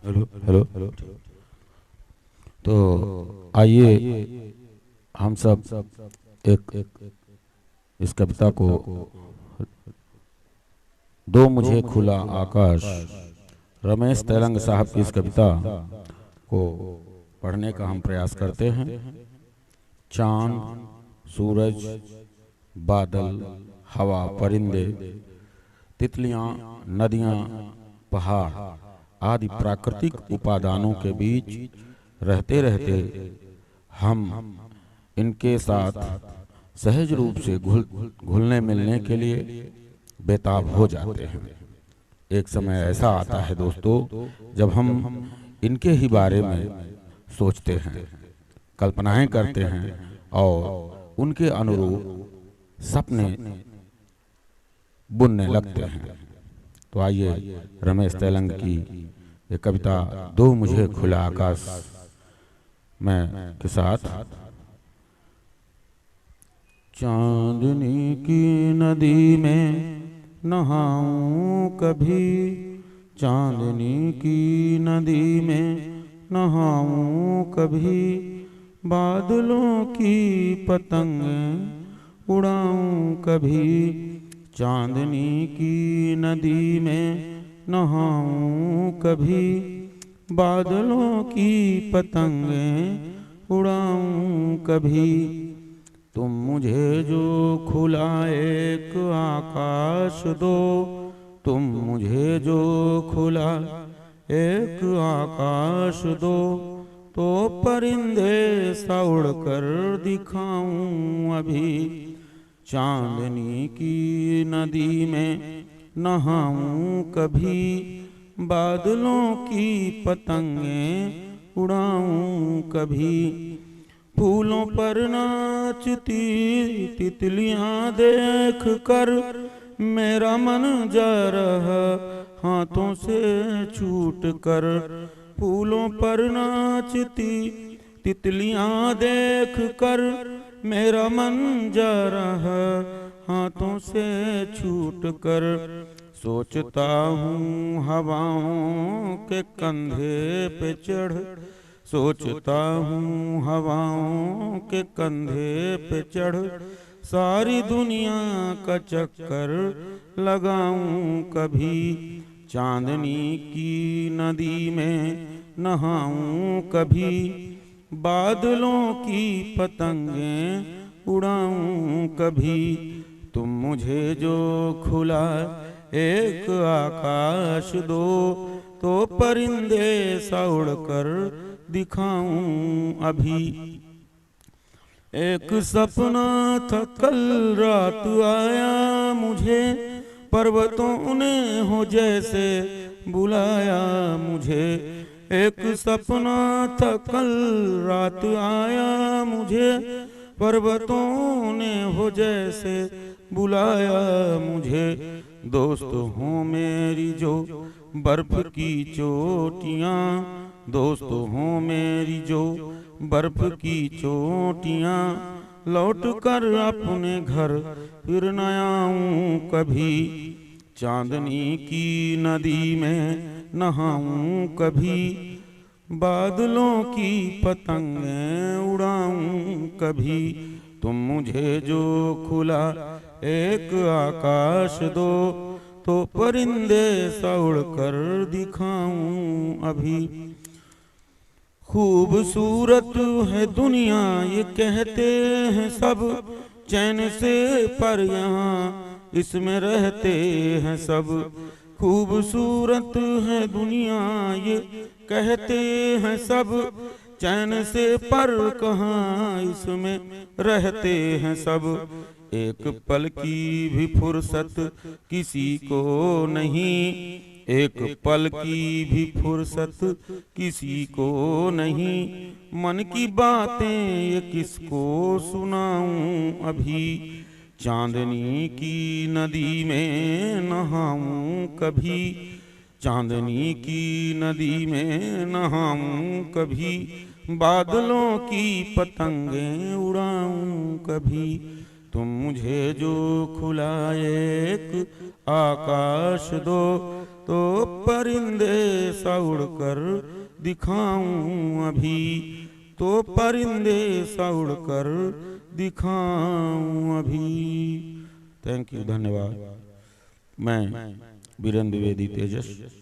Hello hello hello. तो आइए हम सब एक इस कविता को दो मुझे खुला आकाश, रमेश तेलंग साहब की इस कविता को पढ़ने का हम प्रयास करते हैं। चांद, सूरज, बादल, हवा, परिंदे, तितलियां, नदियां, पहाड़ आदि प्राकृतिक उपादानों के बीच रहते रहते हम इनके साथ सहज रूप से घुलने मिलने के लिए बेताब हो जाते हैं। एक समय ऐसा आता है दोस्तों, जब हम इनके ही बारे में सोचते हैं, कल्पनाएं करते हैं और उनके अनुरूप सपने बुनने लगते हैं। तो आइए रमेश तेलंग की ये कविता दो मुझे खुला आकाश में के साथ। चांदनी की नदी में नहाऊं कभी, चांदनी की नदी में नहाऊं कभी, बादलों की पतंग उड़ाऊं कभी, चांदनी की नदी में नहाऊं कभी, बादलों की पतंगें उड़ाऊं कभी। तुम मुझे जो खुला एक आकाश दो, तुम मुझे जो खुला एक आकाश दो, तो परिंदे सा उड़कर दिखाऊं अभी, चांदनी की नदी में नहाऊं कभी, बादलों की पतंगें उड़ाऊं कभी। फूलों पर नाचती तितलियां देख कर मेरा मन जा रहा हाथों से छूट कर, फूलों पर नाचती तितलियां देख कर मेरा मन जा रहा हाथों से छूट कर, सोचता हूँ हवाओं के कंधे पे चढ़, सोचता हूँ हवाओं के कंधे पे चढ़, सारी दुनिया का चक्कर लगाऊं कभी, चांदनी की नदी में नहाऊं कभी, बादलों की पतंगें उड़ाऊं कभी। तुम मुझे जो खुला एक आकाश दो, तो परिंदे सा उड़कर दिखाऊं अभी। एक सपना था कल रात आया मुझे, पर्वतों ने हो जैसे बुलाया मुझे, एक सपना था कल रात आया मुझे, पर्वतों ने हो जैसे बुलाया मुझे, दोस्त हो मेरी जो बर्फ की चोटियां, दोस्त हो मेरी जो बर्फ की चोटियां, लौट कर अपने घर फिर न आऊं कभी, चांदनी की नदी में नहाऊं कभी, बादलों की पतंगें उड़ाऊं कभी। तुम मुझे जो खुला एक आकाश दो, तो परिंदे सा उड़कर दिखाऊं अभी। खूबसूरत है दुनिया ये कहते हैं सब, चैन से पर यहाँ इसमें रहते हैं सब, खूबसूरत है दुनिया ये कहते हैं सब, चैन से पर कहाँ इसमें रहते हैं सब, एक पल की भी फुर्सत किसी को नहीं, एक पल की भी फुर्सत किसी को नहीं, मन की बातें ये किसको सुनाऊं अभी, चांदनी की नदी में नहाऊं कभी, चांदनी की नदी में नहाऊं कभी, बादलों की पतंगें उड़ाऊं कभी, तुम मुझे जो खुला एक आकाश दो, तो परिंदे सा उड़कर दिखाऊं अभी, तो परिंदे सा उड़कर दिखाऊं अभी। थैंक यू, धन्यवाद। मैं वीरेंद्र द्विवेदी तेजस।